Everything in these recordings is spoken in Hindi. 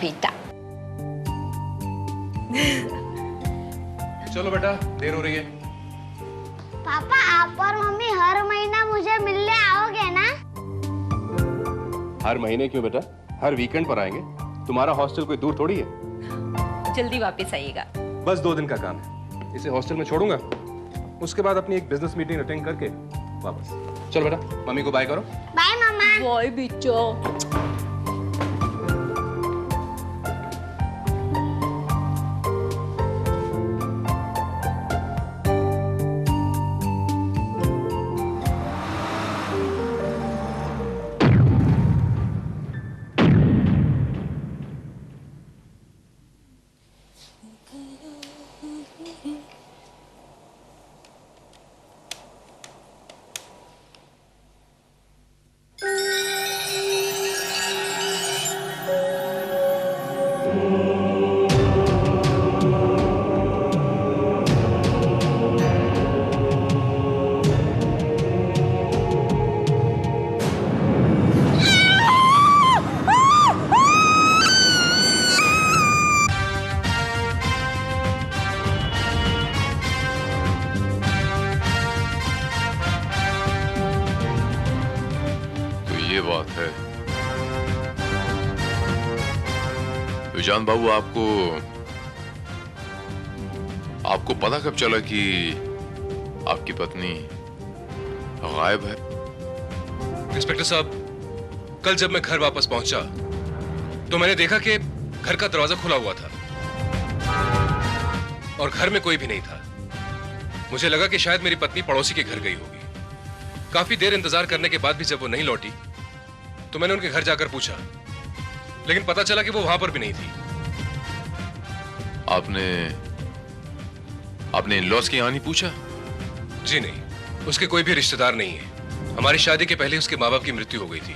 बेटा। चलो बेटा, देर हो रही है। पापा आप और मम्मी हर महीना मुझे मिलने आओगे ना? हर महीने क्यों बेटा, हर वीकेंड पर आएंगे। तुम्हारा हॉस्टल कोई दूर थोड़ी है। जल्दी वापस आइएगा। बस 2 दिन का काम है, इसे हॉस्टल में छोड़ूंगा, उसके बाद अपनी एक बिजनेस मीटिंग अटेंड करके वापस। चलो बेटा, मम्मी को बाय करो। बाय मम्मा। बाय बेटा। ये बात है। विजान बाबू, आपको पता कब चला कि आपकी पत्नी गायब है? इंस्पेक्टर साहब, कल जब मैं घर वापस पहुंचा तो मैंने देखा कि घर का दरवाजा खुला हुआ था और घर में कोई भी नहीं था। मुझे लगा कि शायद मेरी पत्नी पड़ोसी के घर गई होगी। काफी देर इंतजार करने के बाद भी जब वो नहीं लौटी तो मैंने उनके घर जाकर पूछा, लेकिन पता चला कि वो वहां पर भी नहीं थी। आपने इन-लॉज के यहाँ नहीं पूछा? जी नहीं, उसके कोई भी रिश्तेदार नहीं है। हमारी शादी के पहले उसके माँ बाप की मृत्यु हो गई थी।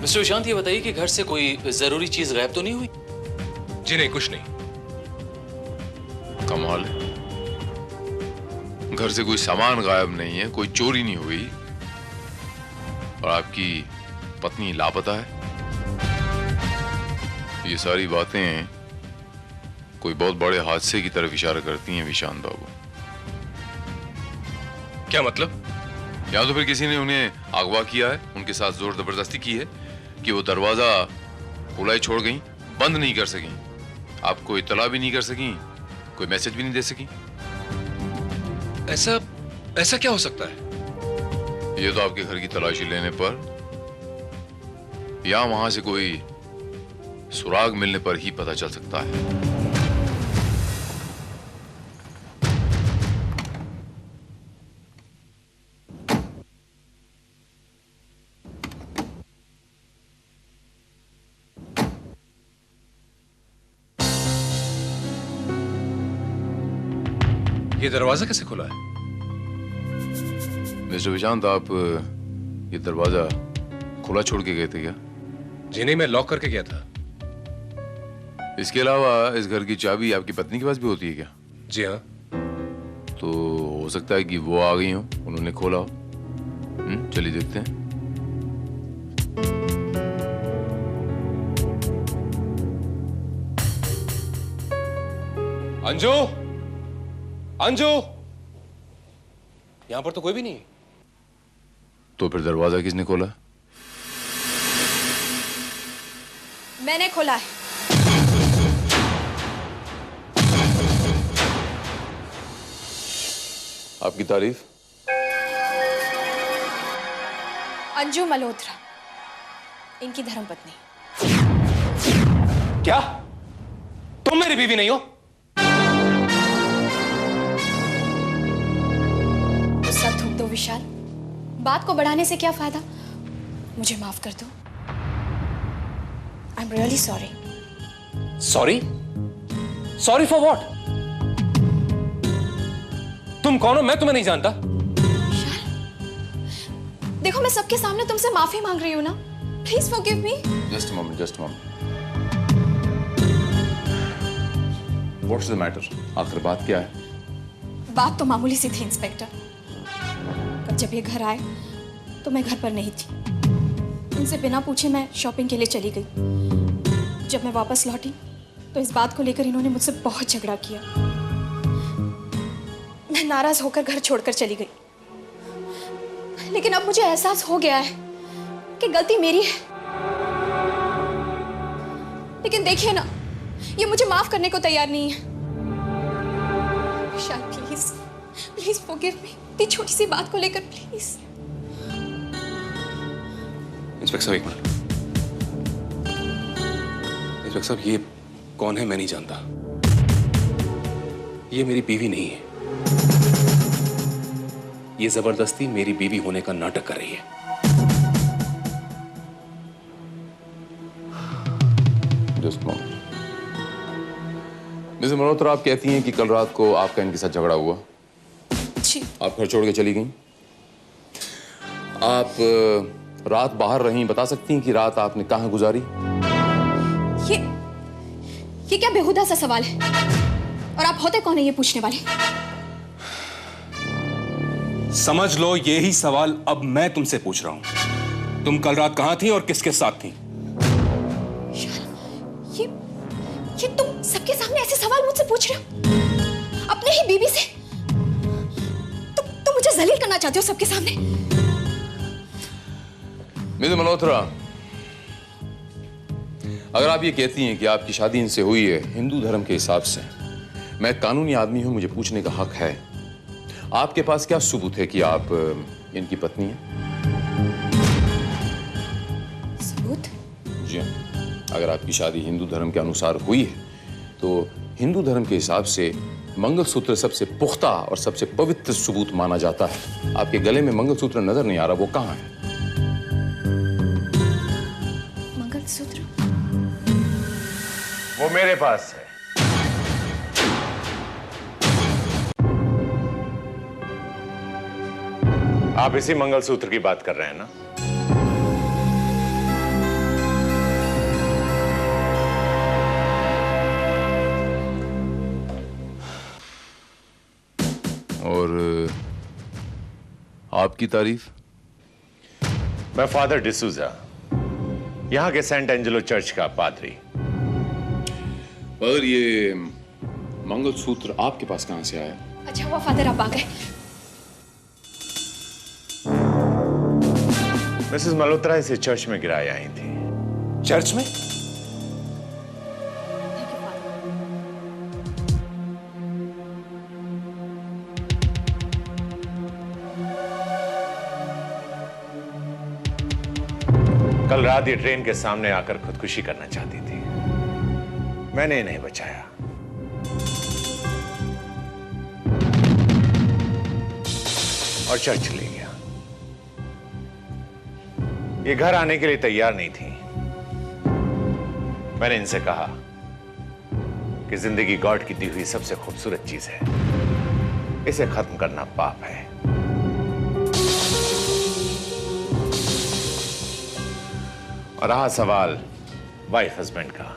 मिस्टर विशांत, ये बताइए कि घर से कोई जरूरी चीज गायब तो नहीं हुई? जी नहीं, कुछ नहीं। कमाल है, घर से कोई सामान गायब नहीं है, कोई चोरी नहीं हुई और आपकी पत्नी लापता है। ये सारी बातें कोई बहुत बड़े हादसे की तरफ इशारा करती हैं विशांत बाबू। क्या मतलब? या तो फिर किसी ने उन्हें अगवा किया है, उनके साथ जोर जबरदस्ती की है कि वो दरवाजा खुला ही छोड़ गई, बंद नहीं कर सकी, आपको इत्तला भी नहीं कर सकी, कोई मैसेज भी नहीं दे सकी। ऐसा क्या हो सकता है? ये तो आपके घर की तलाशी लेने पर या वहां से कोई सुराग मिलने पर ही पता चल सकता है। ये दरवाजा कैसे खुला है? मिस्टर विशांत, आप ये दरवाजा खुला छोड़ के गए थे क्या? जी नहीं, मैं लॉक करके गया था। इसके अलावा इस घर की चाबी आपकी पत्नी के पास भी होती है क्या? जी हाँ। तो हो सकता है कि वो आ गई हो, उन्होंने खोला हो। चलिए देखते हैं। अंजू, अंजू, यहां पर तो कोई भी नहीं। तो फिर दरवाजा किसने खोला? मैंने खोला है। आपकी तारीफ। अंजू मल्होत्रा, इनकी धर्मपत्नी। क्या तुम मेरी बीवी नहीं हो? गुस्सा थूक दो विशाल, बात को बढ़ाने से क्या फायदा। मुझे माफ कर दो। I am really sorry. Sorry? Sorry for what? तुम कौन हो? मैं तुम्हें नहीं जानता। देखो, मैं सबके सामने तुमसे माफी मांग रही हूँ ना। Please forgive me. Just a moment, just a moment. What's the matter? आखिर बात क्या है? बात तो मामूली सी थी इंस्पेक्टर। पर जब ये घर आए तो मैं घर पर नहीं थी। इनसे बिना पूछे मैं शॉपिंग के लिए चली गई। जब मैं वापस लौटी तो इस बात को लेकर इन्होंने मुझसे बहुत झगड़ा किया। मैं नाराज होकर घर छोड़कर चली गई। लेकिन अब मुझे एहसास हो गया है कि गलती मेरी है। लेकिन देखिए ना, ये मुझे माफ करने को तैयार नहीं है। विशाल प्लीज प्लीज फॉरगिव मी, इतनी छोटी सी बात को लेकर प्लीज। इंस्पेक्टर साहब एक मिनट। इंस्पेक्टर साहब ये कौन है मैं नहीं जानता। ये मेरी बीवी नहीं है। ये जबरदस्ती मेरी बीवी होने का नाटक कर रही है। मिसेस मल्होत्रा, आप कहती हैं कि कल रात को आपका इनके साथ झगड़ा हुआ। जी। आप घर छोड़ के चली गईं। आप रात बाहर रहीं, बता सकती हैं कि रात आपने कहाँ गुजारी? ये क्या बेहुदा सा सवाल है? और आप होते कौन है ये पूछने वाले? समझ लो यही सवाल अब मैं तुमसे पूछ रहा हूं। तुम कल रात कहां थी और किसके साथ थी? ये तुम सबके सामने ऐसे सवाल मुझसे पूछ रहे हो? अपने ही बीवी से? तुम मुझे जलील करना चाहते हो सबके सामने? मिसेस मल्होत्रा, अगर आप ये कहती हैं कि आपकी शादी इनसे हुई है हिंदू धर्म के हिसाब से, मैं कानूनी आदमी हूं, मुझे पूछने का हक है। आपके पास क्या सबूत है कि आप इनकी पत्नी हैं? सबूत? जी हाँ। अगर आपकी शादी हिंदू धर्म के अनुसार हुई है तो हिंदू धर्म के हिसाब से मंगलसूत्र सबसे पुख्ता और सबसे पवित्र सबूत माना जाता है। आपके गले में मंगलसूत्र नजर नहीं आ रहा, वो कहाँ है? मंगलसूत्र? वो मेरे पास है। आप इसी मंगलसूत्र की बात कर रहे हैं ना? और आपकी तारीफ? मैं फादर डिसूजा, यहां के सेंट एंजेलो चर्च का पादरी। पर ये मंगलसूत्र आपके पास कहां से आया? अच्छा हुआ फादर आप आ गए। मिसेस मल्होत्रा इसे चर्च में गिराए आई थी। चर्च में? कल रात ये ट्रेन के सामने आकर खुदकुशी करना चाहती थी। मैंने इन्हें बचाया। और चर्च ले गया। ये घर आने के लिए तैयार नहीं थी। मैंने इनसे कहा कि जिंदगी गॉड की दी हुई सबसे खूबसूरत चीज है, इसे खत्म करना पाप है। और रहा सवाल वाइफ हस्बैंड का,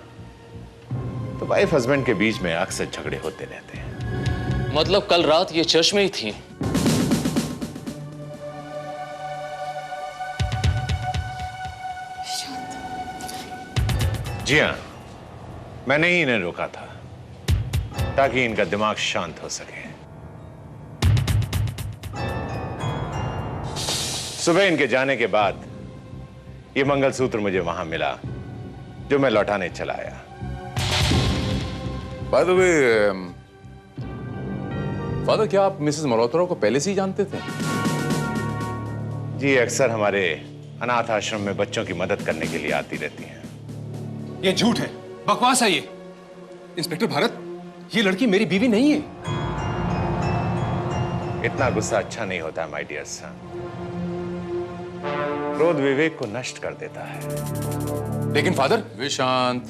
तो वाइफ हस्बैंड के बीच में अक्सर झगड़े होते रहते हैं। मतलब कल रात ये चर्च में ही थी? जी हाँ, मैंने ही इन्हें रोका था ताकि इनका दिमाग शांत हो सके। सुबह इनके जाने के बाद ये मंगलसूत्र मुझे वहां मिला जो मैं लौटाने चला आया। बाय द वे, फादर, क्या आप मिसेस मल्होत्रा को पहले से ही जानते थे? जी, अक्सर हमारे अनाथ आश्रम में बच्चों की मदद करने के लिए आती रहती हैं। ये झूठ है, बकवास है ये। इंस्पेक्टर भारत, ये लड़की मेरी बीवी नहीं है। इतना गुस्सा अच्छा नहीं होता माय डियर सन। क्रोध विवेक को नष्ट कर देता है। लेकिन फादर, विशांत,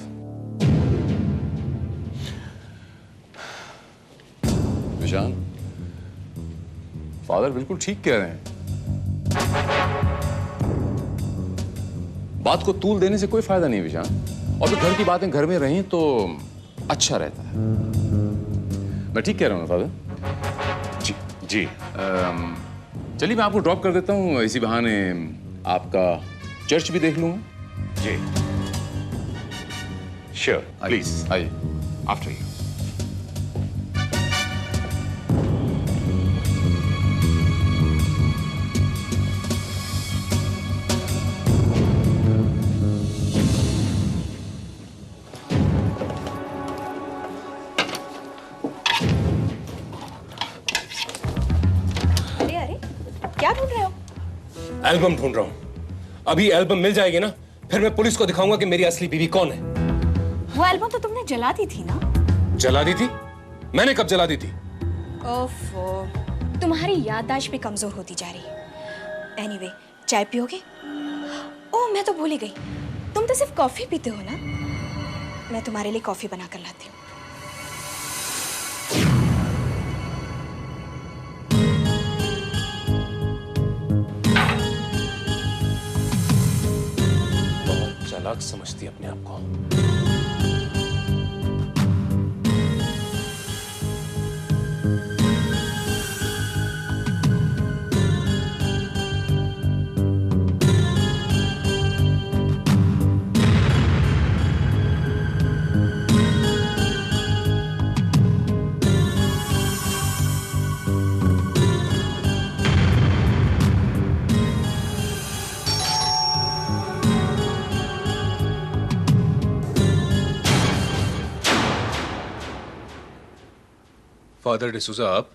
विशांत, फादर बिल्कुल ठीक कह रहे हैं। बात को तूल देने से कोई फायदा नहीं विशांत। और फिर घर की बातें घर में रहीं तो अच्छा रहता है। मैं ठीक कह रहा हूँ ना फादर? जी जी। चलिए मैं आपको ड्रॉप कर देता हूँ, इसी बहाने आपका चर्च भी देख लूंगा। जी श्योर, प्लीज आइए। After you. अरे अरे, क्या ढूंढ रहे हो? एल्बम ढूंढ रहा हूं। अभी एल्बम मिल जाएगी ना, फिर मैं पुलिस को दिखाऊंगा कि मेरी असली बीवी कौन है। वो एल्बम तो तुमने जला दी थी ना? जला दी थी? मैंने कब जला दी थी? ओफो, तुम्हारी याददाश्त भी कमजोर होती जा रही है। एनीवे, चाय पियोगे? ओह, मैं तो भूल ही गई, तुम तो सिर्फ कॉफी पीते हो ना? मैं तुम्हारे लिए कॉफी बना कर लाती हूँ। बहुत चालाक समझती है अपने आप को। फादर डिसूजा, आप?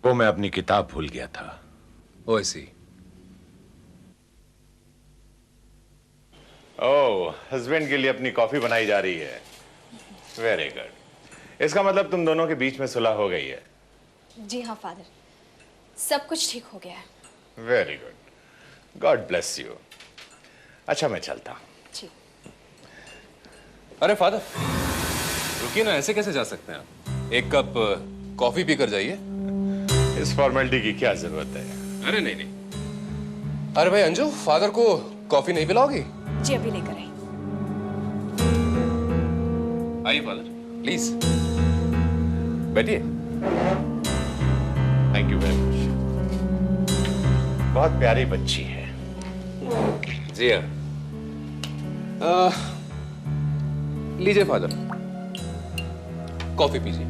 वो मैं अपनी किताब भूल गया था। ओ ऐसी। ओह, हस्बैंड के लिए अपनी कॉफी बनाई जा रही है। Very good. इसका मतलब तुम दोनों के बीच में सुलह हो गई है। जी हाँ फादर, सब कुछ ठीक हो गया है। Very good, God bless you. अच्छा, मैं चलता हूं। जी। अरे फादर, रुकिए ना, ऐसे कैसे जा सकते हैं आप? एक कप कॉफी पीकर जाइए। इस फॉर्मेलिटी की क्या जरूरत है? अरे नहीं नहीं। अरे भाई अंजू, फादर को कॉफी नहीं पिलाओगी? जी, अभी लेकर आई। आइए फादर, प्लीज बैठिए। Thank you very much. बहुत प्यारी बच्ची है। जी हाँ। लीजिए फादर, कॉफी पीजिए।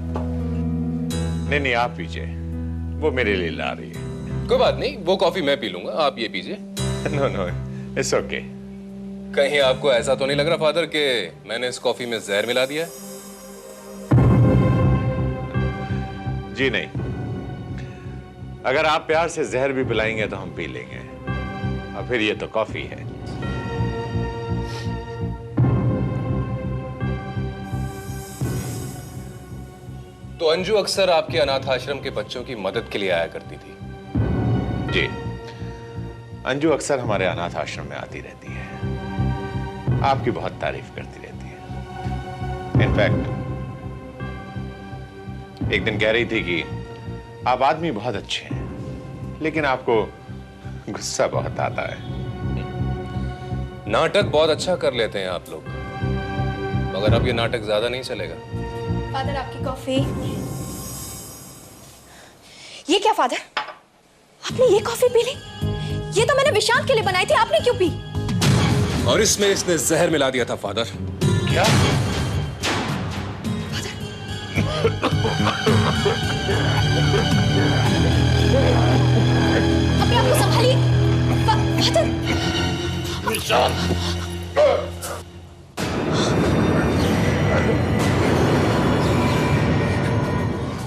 नहीं नहीं, आप पीजिए, वो मेरे लिए ला रही है। कोई बात नहीं, वो कॉफी मैं पी लूंगा, आप ये पीजिए। No no, it's okay. कहीं आपको ऐसा तो नहीं लग रहा फादर कि मैंने इस कॉफी में जहर मिला दिया है? जी नहीं, अगर आप प्यार से जहर भी पिलाएंगे तो हम पी लेंगे, और फिर ये तो कॉफी है। तो अंजू अक्सर आपके अनाथ आश्रम के बच्चों की मदद के लिए आया करती थी? जी, अंजू अक्सर हमारे अनाथ आश्रम में आती रहती है, आपकी बहुत तारीफ करती रहती है। इनफैक्ट एक दिन कह रही थी कि आप आदमी बहुत अच्छे हैं, लेकिन आपको गुस्सा बहुत आता है। नाटक बहुत अच्छा कर लेते हैं आप लोग, मगर अब ये नाटक ज्यादा नहीं चलेगा। फादर, आपकी कॉफी। ये क्या फादर, आपने ये कॉफी पी ली? ये तो मैंने विशाल के लिए बनाई थी, आपने क्यों पी? और इसमें इसने जहर मिला दिया था फादर। क्या? अपने आप को संभालिए फादर। विशाल,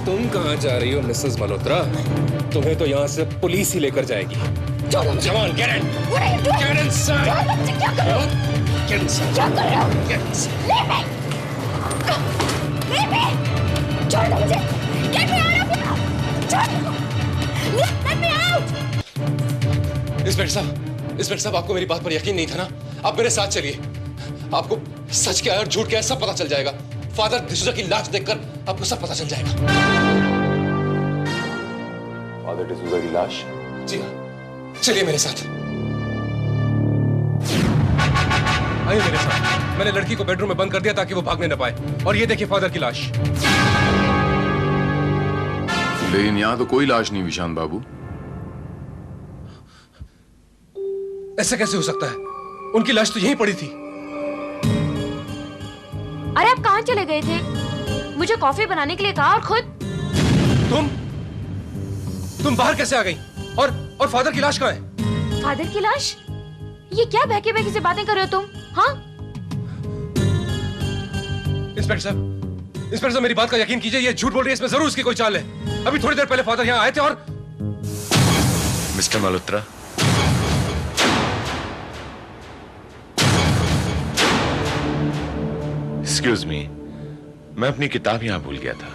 तुम कहां जा रही हो मिसेस मल्होत्रा? तुम्हें तो यहां से पुलिस ही लेकर जाएगी। जवान, get in! What are you doing? Get inside! छोड़ मुझे, क्या कर रहे हो? Get inside! क्या कर रहे हो? Get inside! Leave me! Leave me! छोड़ दो मुझे! Get me out of here! छोड़ दो! Let me out! इंस्पेक्टर साहब, आपको मेरी बात पर यकीन नहीं था ना? आप मेरे साथ चलिए, आपको सच क्या है और झूठ क्या है सब पता चल जाएगा। फादर डिसूजा की लाश देखकर आपको सब पता चल जाएगा। फादर डिसूजा की लाश? जी हाँ, चलिए मेरे साथ। आइए मेरे साथ। मैंने लड़की को बेडरूम में बंद कर दिया ताकि वो भागने न पाए। और ये देखिए फादर की लाश। लेकिन यहाँ तो कोई लाश नहीं विशांत बाबू। ऐसा कैसे हो सकता है? उनकी लाश तो यहीं पड़ी थी। अरे आप कहाँ चले गए थे? मुझे कॉफी बनाने के लिए कहा और खुद। तुम बाहर कैसे आ गई? और फादर की लाश कहाँ है? फादर की लाश? ये क्या बहकी बहकी से बातें कर रहे हो तुम? हाँ? इंस्पेक्टर साहब मेरी बात का यकीन कीजिए, ये झूठ बोल रही है, इसमें जरूर उसकी कोई चाल है। अभी थोड़ी देर पहले फादर यहाँ आए थे और मिस्टर मल्होत्रा, एक्सक्यूज मी, मैं अपनी किताब यहां भूल गया था।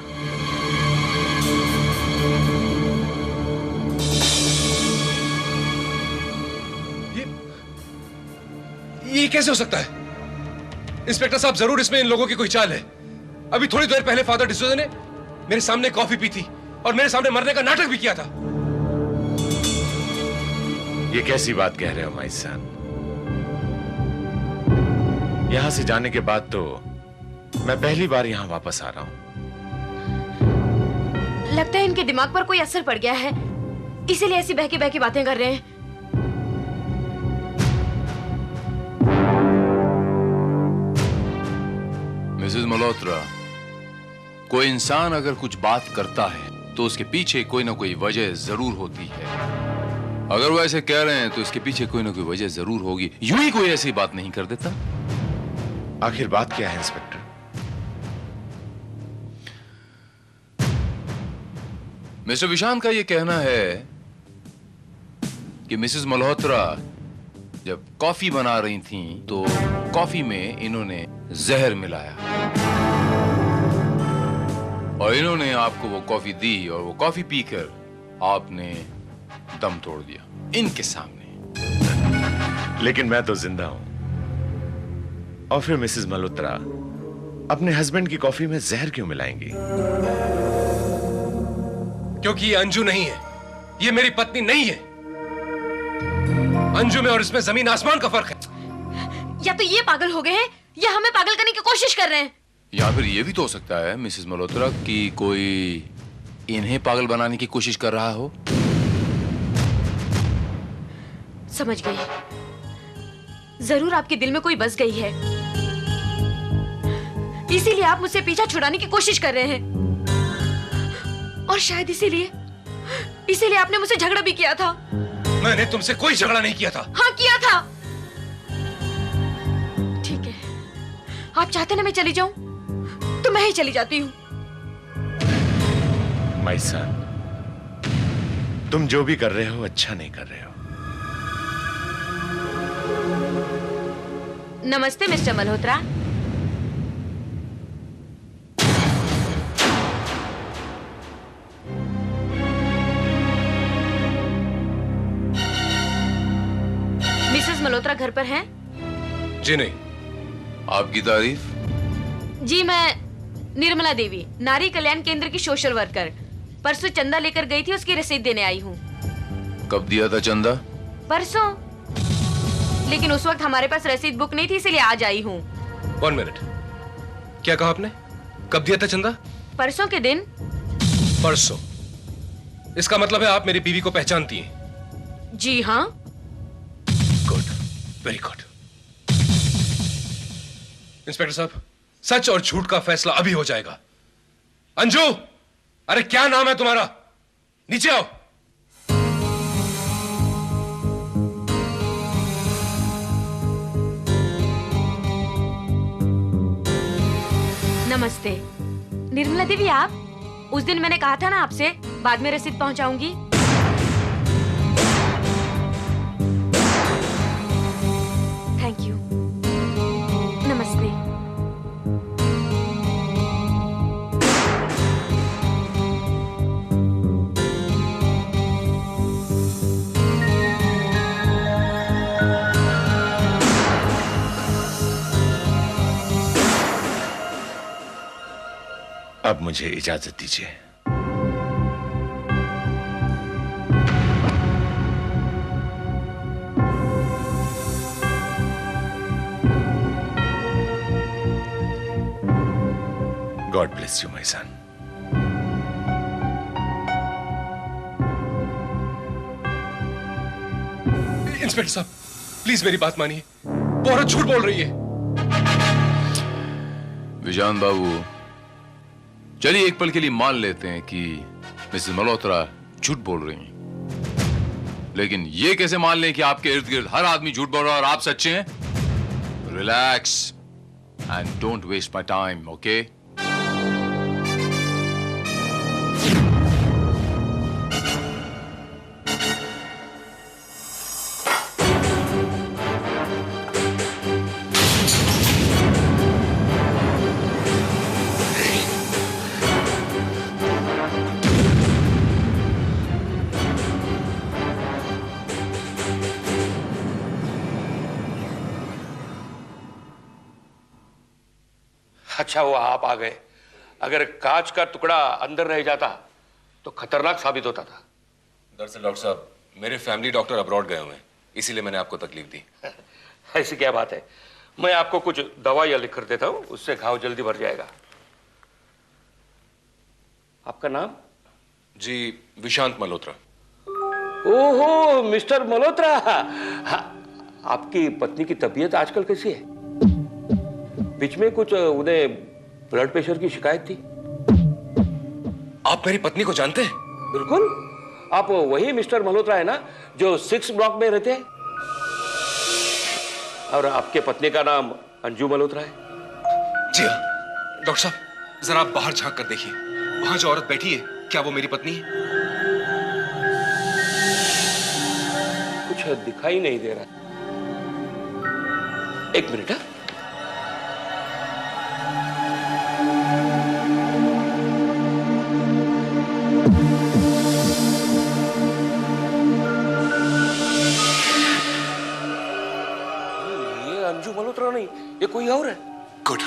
ये कैसे हो सकता है? इंस्पेक्टर साहब, जरूर इसमें इन लोगों की कोई चाल है। अभी थोड़ी देर पहले फादर डिसूजा ने मेरे सामने कॉफी पी थी और मेरे सामने मरने का नाटक भी किया था। ये कैसी बात कह रहे हो माइसान? यहां से जाने के बाद तो मैं पहली बार यहां वापस आ रहा हूं। लगता है इनके दिमाग पर कोई असर पड़ गया है, इसीलिए ऐसी बहकी बहकी बातें कर रहे हैं। मिसेस मल्होत्रा, कोई इंसान अगर कुछ बात करता है तो उसके पीछे कोई ना कोई वजह जरूर होती है। अगर वो ऐसे कह रहे हैं तो इसके पीछे कोई ना कोई वजह जरूर होगी, यूं ही कोई ऐसी बात नहीं कर देता। आखिर बात क्या है इंस्पेक्टर? मिस्टर विशांत का यह कहना है कि मिसेस मल्होत्रा जब कॉफी बना रही थीं तो कॉफी में इन्होंने जहर मिलाया और इन्होंने आपको वो कॉफी दी और वो कॉफी पीकर आपने दम तोड़ दिया इनके सामने। लेकिन मैं तो जिंदा हूं। और फिर मिसेस मल्होत्रा अपने हस्बैंड की कॉफी में जहर क्यों मिलाएंगी? क्योंकि ये अंजू नहीं है, ये मेरी पत्नी नहीं है। अंजू में और इसमें जमीन आसमान का फर्क है। या तो ये पागल हो गए हैं या हमें पागल करने की कोशिश कर रहे हैं। या फिर ये भी तो हो सकता है मिसेस मल्होत्रा कि कोई इन्हें पागल बनाने की कोशिश कर रहा हो। समझ गई, जरूर आपके दिल में कोई बस गई है, इसीलिए आप मुझसे पीछा छुड़ाने की कोशिश कर रहे हैं। और शायद इसीलिए आपने मुझसे झगड़ा भी किया था। मैंने तुमसे कोई झगड़ा नहीं किया था। हाँ किया था। ठीक है, आप चाहते ना मैं चली जाऊं तो मैं ही चली जाती हूं। माइसान, तुम जो भी कर रहे हो अच्छा नहीं कर रहे हो। नमस्ते मिस्टर मल्होत्रा। मिसेस मल्होत्रा घर पर हैं? जी नहीं। आपकी तारीफ? जी, मैं निर्मला देवी, नारी कल्याण केंद्र की सोशल वर्कर। परसों चंदा लेकर गई थी, उसकी रसीद देने आई हूँ। कब दिया था चंदा? परसों, लेकिन उस वक्त हमारे पास रसीद बुक नहीं थी, इसलिए आज आई हूँ। 1 मिनट, क्या कहा आपने? कब दिया था चंदा? परसों के दिन। परसों? इसका मतलब है आप मेरी बीवी को पहचानती हैं? जी हाँ। Good, very good. इंस्पेक्टर साहब, सच और झूठ का फैसला अभी हो जाएगा। अंजू, अरे क्या नाम है तुम्हारा? नीचे आओ। नमस्ते। निर्मला देवी आप? उस दिन मैंने कहा था ना आपसे बाद में रसीद पहुंचाऊंगी। Thank you. नमस्ते। अब मुझे इजाजत दीजिए। God bless you my son. Inspector साहब, प्लीज मेरी बात मानिए, वो औरत झूठ बोल रही है। विजान बाबू, चलिए एक पल के लिए मान लेते हैं कि मिसेस मल्होत्रा झूठ बोल रही हैं, लेकिन ये कैसे मान लें कि आपके इर्द गिर्द हर आदमी झूठ बोल रहा है और आप सच्चे हैं? Relax and don't waste my time, okay? अच्छा हुआ आप आ गए। अगर कांच का टुकड़ा अंदर रह जाता तो खतरनाक साबित होता था। दरअसल डॉक्टर साहब, मेरे फैमिली डॉक्टर अब्रॉड गए हुए हैं, इसीलिए मैंने आपको तकलीफ दी। ऐसी क्या बात है, मैं आपको कुछ दवाइयां लिख कर देता हूं, उससे घाव जल्दी भर जाएगा। आपका नाम? जी, विशांत मल्होत्रा। ओहो, मिस्टर मल्होत्रा। हाँ, आपकी पत्नी की तबीयत आजकल कैसी है? बीच में कुछ उन्हें ब्लड प्रेशर की शिकायत थी। आप मेरी पत्नी को जानते हैं? बिल्कुल, आप वही मिस्टर मल्होत्रा है ना जो 6 ब्लॉक में रहते हैं? और आपके पत्नी का नाम अंजू मल्होत्रा है? जी हाँ। डॉक्टर साहब, जरा आप बाहर झांक कर देखिए, वहां जो औरत बैठी है, क्या वो मेरी पत्नी है? कुछ दिखाई नहीं दे रहा। एक मिनट। हाँ, अंजू मल्होत्रा नहीं, ये कोई और है। गुड।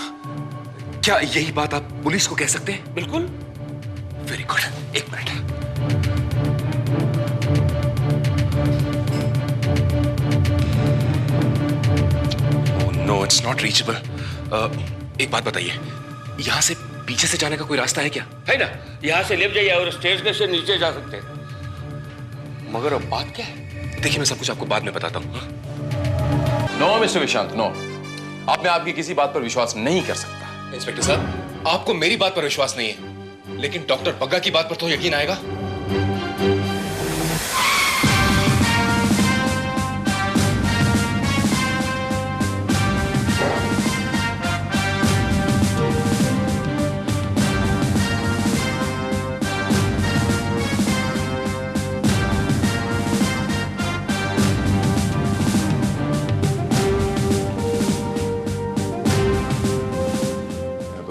क्या यही बात आप पुलिस को कह सकते हैं? बिल्कुल। Very good. एक minute. Oh no, it's not reachable. एक बात बताइए, यहां से पीछे से जाने का कोई रास्ता है क्या? है ना, यहां से लेफ्ट जाइए और स्टेज से नीचे जा सकते हैं। मगर अब बात क्या है? देखिए, मैं सब कुछ आपको बाद में बताता हूँ। No mister Vishant, no. आप में आपकी किसी बात पर विश्वास नहीं कर सकता। इंस्पेक्टर साहब, आपको मेरी बात पर विश्वास नहीं है, लेकिन डॉक्टर बग्गा की बात पर तो यकीन आएगा।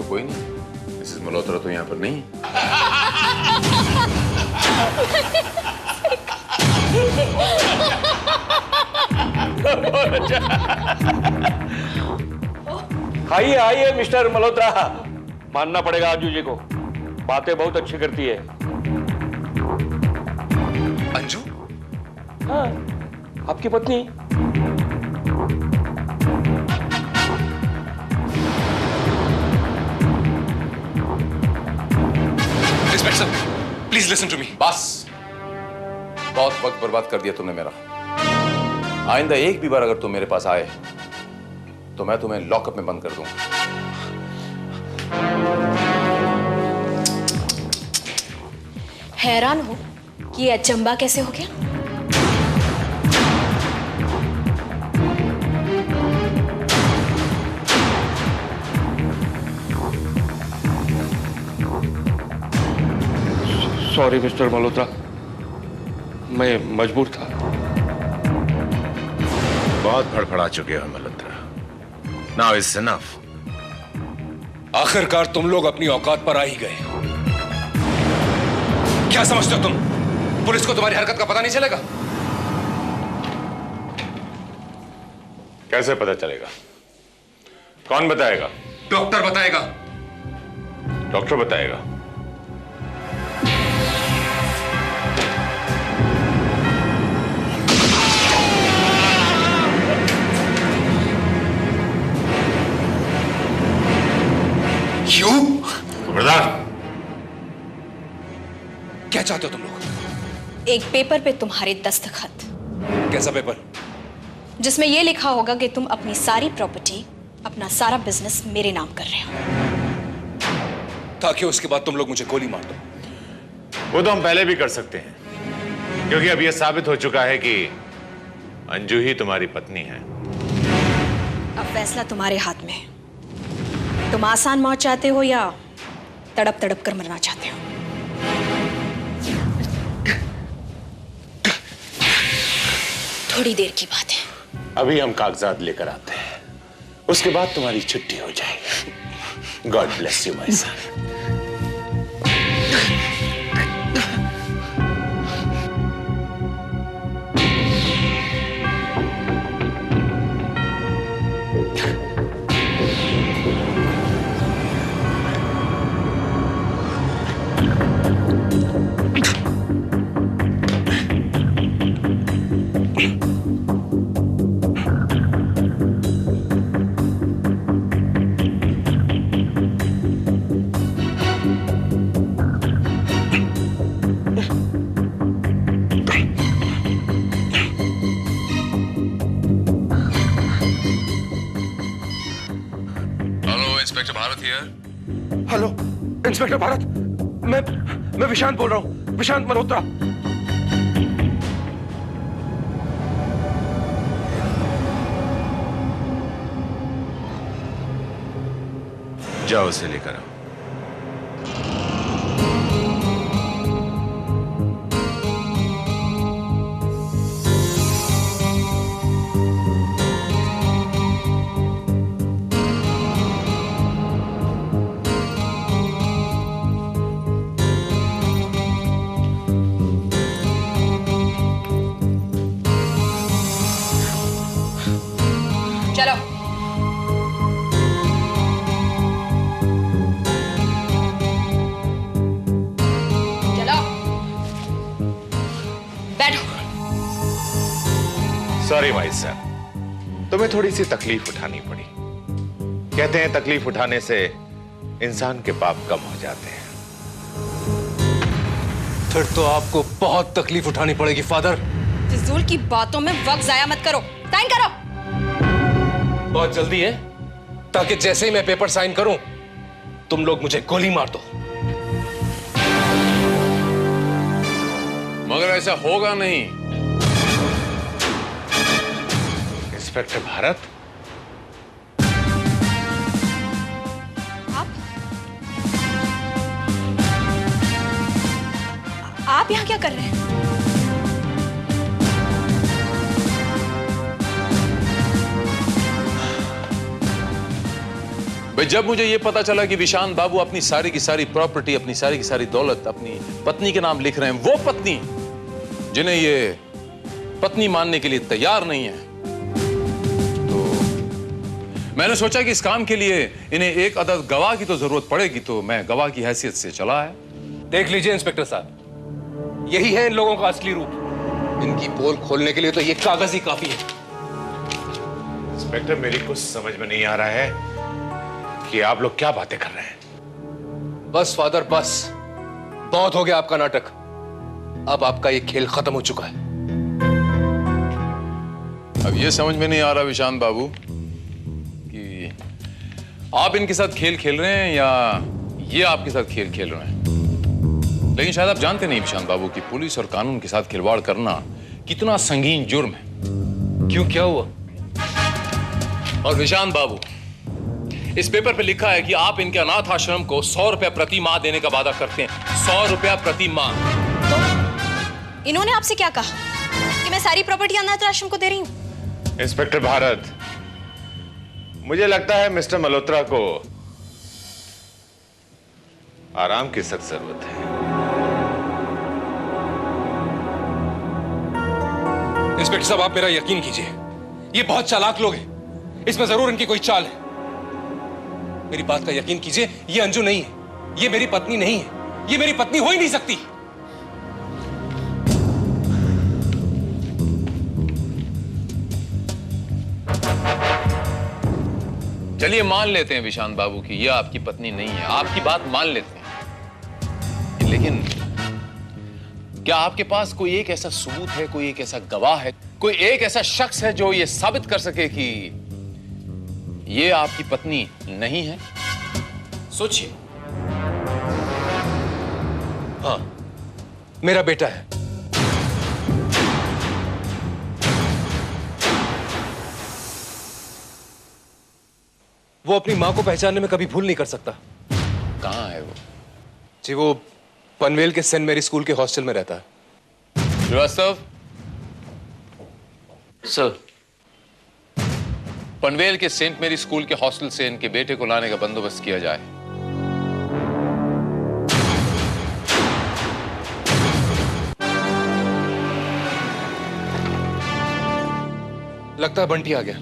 कोई नहीं, मिसेस मल्होत्रा तो यहाँ पर नहीं। आइए आइए मिस्टर मल्होत्रा, मानना पड़ेगा अंजू जी को, बातें बहुत अच्छी करती है। अंजू? हाँ, आपकी पत्नी। इंस्पेक्टर साहब, प्लीज लिसन टू मी। बस, बहुत वक्त बर्बाद कर दिया तुमने मेरा। आइंदा एक भी बार अगर तुम मेरे पास आए तो मैं तुम्हें लॉकअप में बंद कर दूंगा। हैरान हो कि ये अचंबा कैसे हो गया? सॉरी मिस्टर मल्होत्रा, मैं मजबूर था। बहुत फड़फड़ा चुके हो मल्होत्रा। Now it's enough. आखिरकार तुम लोग अपनी औकात पर आ ही गए। क्या समझते हो तुम, पुलिस को तुम्हारी हरकत का पता नहीं चलेगा? कैसे पता चलेगा? कौन बताएगा? डॉक्टर बताएगा। डॉक्टर बताएगा? क्यों? खबरदार! क्या चाहते हो तुम लोग? एक पेपर पे तुम्हारे दस्तखत, कैसा पेपर? जिसमें यह लिखा होगा कि तुम अपनी सारी प्रॉपर्टी, अपना सारा बिजनेस मेरे नाम कर रहे हो। ताकि उसके बाद तुम लोग मुझे गोली मार दो। वो तो हम पहले भी कर सकते हैं, क्योंकि अब यह साबित हो चुका है कि अंजू ही तुम्हारी पत्नी है। अब फैसला तुम्हारे हाथ में है। तुम आसान मौत चाहते हो या तड़प तड़प कर मरना चाहते हो? थोड़ी देर की बात है। अभी हम कागजात लेकर आते हैं, उसके बाद तुम्हारी छुट्टी हो जाएगी। God bless you my son. Inspector Bharat here. Hello inspector Bharat, मैं विशांत बोल रहा हूँ, विशांत मल्होत्रा। जाओ उसे लेकर आओ। चलो। चलो बैठो। सॉरी भाई साहब, तुम्हें थोड़ी सी तकलीफ उठानी पड़ी। कहते हैं तकलीफ उठाने से इंसान के पाप कम हो जाते हैं। फिर तो आपको बहुत तकलीफ उठानी पड़ेगी फादर। फिजूल की बातों में वक्त जाया मत करो, साइन करो। बहुत जल्दी है, ताकि जैसे ही मैं पेपर साइन करूं तुम लोग मुझे गोली मार दो। मगर ऐसा होगा नहीं। इंस्पेक्टर भारत, आप यहाँ क्या कर रहे हैं? भाई, जब मुझे यह पता चला कि विशांत बाबू अपनी सारी की सारी प्रॉपर्टी, अपनी सारी की सारी दौलत अपनी पत्नी के नाम लिख रहे हैं, वो पत्नी जिन्हें ये पत्नी मानने के लिए तैयार नहीं है, तो मैंने सोचा कि इस काम के लिए इन्हें एक अदद गवाह की तो जरूरत पड़ेगी, तो मैं गवाह की हैसियत से चला है। देख लीजिए इंस्पेक्टर साहब, यही है इन लोगों का असली रूप। इनकी पोल खोलने के लिए तो ये कागज ही काफी है। इंस्पेक्टर, मेरी कुछ समझ में नहीं आ रहा है कि आप लोग क्या बातें कर रहे हैं। बस फादर बस, बहुत हो गया आपका नाटक। अब आपका ये खेल खत्म हो चुका है। अब ये समझ में नहीं आ रहा विशांत बाबू कि आप इनके साथ खेल खेल रहे हैं या ये आपके साथ खेल खेल रहे हैं। लेकिन शायद आप जानते नहीं विशांत बाबू कि पुलिस और कानून के साथ खिलवाड़ करना कितना संगीन जुर्म है। क्यों, क्या हुआ? और विशांत बाबू, इस पेपर पे लिखा है कि आप इनके अनाथ आश्रम को 100 रुपया प्रति माह देने का वादा करते हैं। 100 रुपया प्रति माह। तो इन्होंने आपसे क्या कहा कि मैं सारी प्रॉपर्टी अनाथ आश्रम को दे रही हूँ? इंस्पेक्टर भारत, मुझे लगता है मिस्टर मल्होत्रा को आराम की सख्त जरूरत है। इंस्पेक्टर साहब, आप मेरा यकीन कीजिए, ये बहुत चालाक लोग हैं। इसमें जरूर इनकी कोई चाल है। मेरी बात का यकीन कीजिए, ये अंजू नहीं है, ये मेरी पत्नी नहीं है, ये मेरी पत्नी हो ही नहीं सकती। चलिए मान लेते हैं विशांत बाबू कि यह आपकी पत्नी नहीं है, आपकी बात मान लेते हैं। लेकिन क्या आपके पास कोई एक ऐसा सबूत है, कोई एक ऐसा गवाह है, कोई एक ऐसा शख्स है जो यह साबित कर सके कि यह आपकी पत्नी नहीं है? सोचिए, हाँ, मेरा बेटा है। वो अपनी मां को पहचानने में कभी भूल नहीं कर सकता। कहाँ है वो? जी वो पनवेल के सेंट मैरी स्कूल के हॉस्टल में रहता है। श्रीवास्तव, सर, पनवेल के सेंट मैरी स्कूल के हॉस्टल से इनके बेटे को लाने का बंदोबस्त किया जाए। लगता है बंटी आ गया।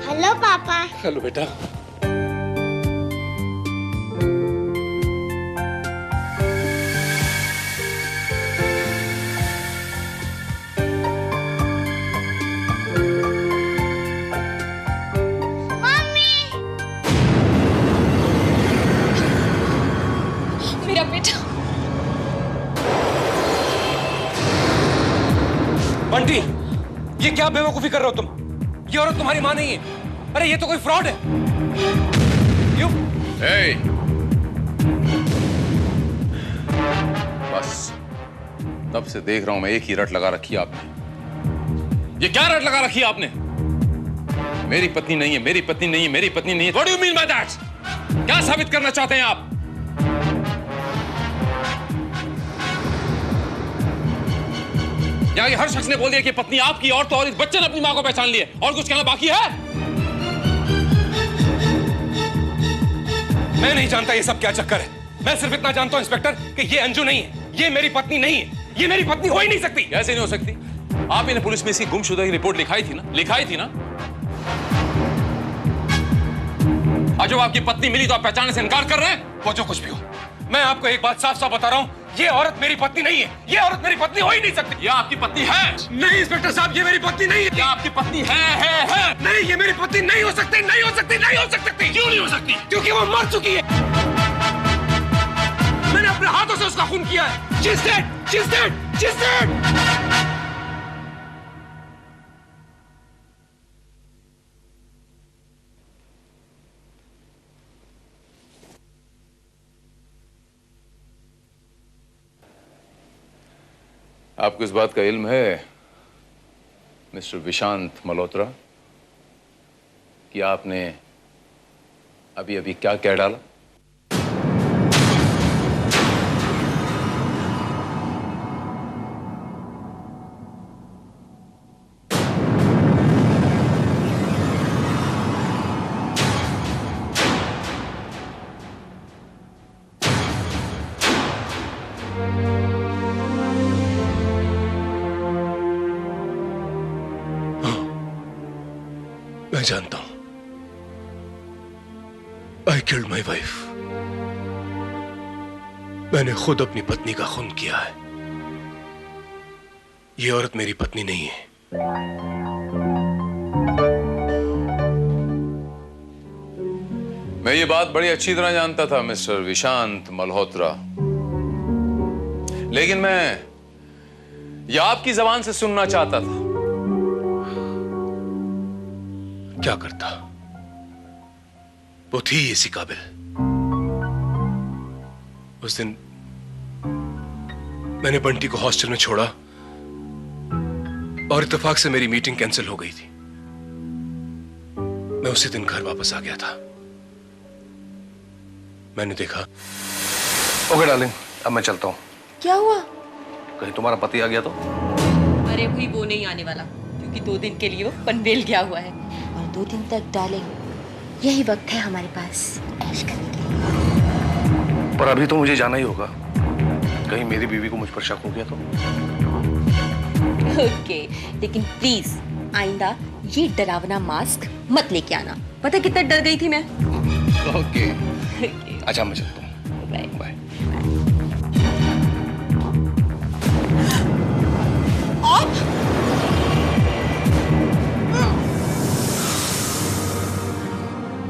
हेलो पापा। हेलो बेटा। मम्मी। मेरा बेटा। बंटी, ये क्या बेवकूफी कर रहे हो तुम? ये औरत तुम्हारी मां नहीं है। अरे ये तो कोई फ्रॉड है। बस तब से देख रहा हूं मैं, एक ही रट लगा रखी है आपने। ये क्या रट लगा रखी है आपने? मेरी पत्नी नहीं है, मेरी पत्नी नहीं है, मेरी पत्नी नहीं है। What do you mean by that? क्या साबित करना चाहते हैं आप? यहाँ हर शख्स ने बोल दिया कि पत्नी आपकी, और तो और इस बच्चे ने अपनी मां को पहचान लिया। और कुछ कहना बाकी है? मैं नहीं जानता ये सब क्या चक्कर है। मैं सिर्फ इतना जानता हूं इंस्पेक्टर कि ये अंजू नहीं है, ये मेरी पत्नी नहीं है, ये मेरी पत्नी हो ही नहीं सकती। कैसे नहीं हो सकती? आपने पुलिस में इसकी गुमशुदा की रिपोर्ट लिखाई थी ना? लिखाई थी ना? आज जब आपकी पत्नी मिली तो आप पहचानने से इनकार कर रहे हैं? वो जो कुछ भी हो, मैं आपको एक बात साफ साफ बता रहा हूं, ये औरत मेरी पत्नी नहीं है। ये औरत मेरी पत्नी हो ही नहीं सकती। यह आपकी पत्नी है? नहीं इंस्पेक्टर साहब, ये मेरी पत्नी नहीं है। यह आपकी पत्नी है? नहीं, ये मेरी पत्नी नहीं हो सकती, नहीं हो सकती, नहीं हो सकती। क्यों नहीं हो सकती? क्योंकि वो मर चुकी है। मैंने अपने हाथों से उसका खून किया है। She's dead, she's dead, she's dead। आपको इस बात का इल्म है मिस्टर विशांत मल्होत्रा कि आपने अभी अभी क्या कह डाला? मैं जानता हूं। I killed my wife। मैंने खुद अपनी पत्नी का खून किया है। ये औरत मेरी पत्नी नहीं है। मैं ये बात बड़ी अच्छी तरह जानता था मिस्टर विशांत मल्होत्रा, लेकिन मैं ये आपकी जबान से सुनना चाहता था। क्या करता, वो थी इसी काबिल। उस दिन मैंने बंटी को हॉस्टल में छोड़ा और इत्तेफाक से मेरी मीटिंग कैंसिल हो गई थी। मैं उसी दिन घर वापस आ गया था। मैंने देखा। ओके डार्लिंग, अब मैं चलता हूँ। क्या हुआ? कहीं तुम्हारा पति आ गया तो? अरे भाई वो नहीं आने वाला, क्योंकि 2 दिन के लिए वो पनवेल गया हुआ है। और 2 दिन तक डार्लिंग यही वक्त है हमारे पास ऐश करने के लिए। पर अभी तो मुझे जाना ही होगा। कहीं मेरी बीवी को मुझ पर शक हो गया तो? ओके, लेकिन प्लीज आइंदा ये डरावना मास्क मत लेके आना। पता है कितना डर गई थी मैं। ओके अच्छा मैं चलता हूँ। बाय। बाय।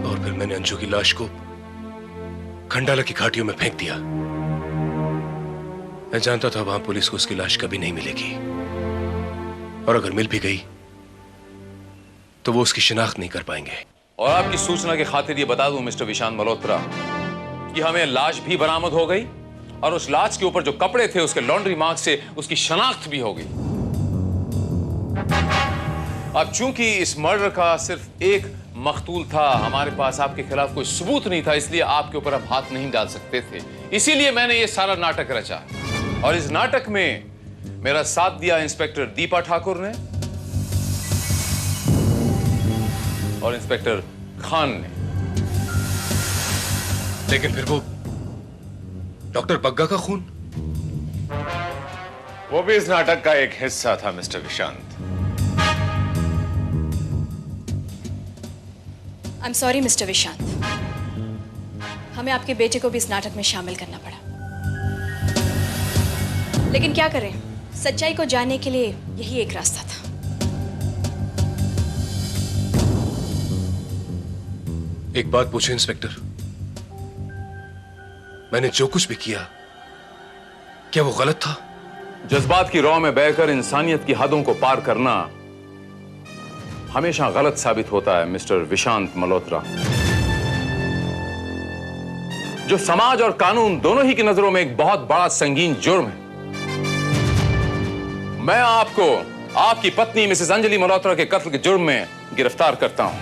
और फिर मैंने अंजू की लाश को खंडाला की घाटियों में फेंक दिया। मैं जानता था वहां पुलिस को उसकी लाश कभी नहीं मिलेगी, और अगर मिल भी गई तो वो उसकी शिनाख्त नहीं कर पाएंगे। और आपकी सूचना की खातिर ये बता दूं मिस्टर विशांत मल्होत्रा कि हमें लाश भी बरामद हो गई, और उस लाश के ऊपर जो कपड़े थे उसके लॉन्ड्री मार्क से उसकी शनाख्त भी हो गई। अब चूंकि इस मर्डर का सिर्फ एक मकतूल था, हमारे पास आपके खिलाफ कोई सबूत नहीं था, इसलिए आपके ऊपर हम हाथ नहीं डाल सकते थे। इसीलिए मैंने ये सारा नाटक रचा, और इस नाटक में मेरा साथ दिया इंस्पेक्टर दीपा ठाकुर ने और इंस्पेक्टर खान ने। लेकिन फिर वो डॉक्टर बग्गा का खून, वो भी इस नाटक का एक हिस्सा था mister Vishant. I am sorry mister Vishant, हमें आपके बेटे को भी इस नाटक में शामिल करना पड़ा। लेकिन क्या करें, सच्चाई को जानने के लिए यही एक रास्ता था। एक बात पूछे इंस्पेक्टर, मैंने जो कुछ भी किया क्या वो गलत था? जज्बात की रौ में बहकर इंसानियत की हदों को पार करना हमेशा गलत साबित होता है मिस्टर विशांत मल्होत्रा, जो समाज और कानून दोनों ही की नजरों में एक बहुत बड़ा संगीन जुर्म है। मैं आपको आपकी पत्नी मिसेस अंजलि मल्होत्रा के कत्ल के जुर्म में गिरफ्तार करता हूं।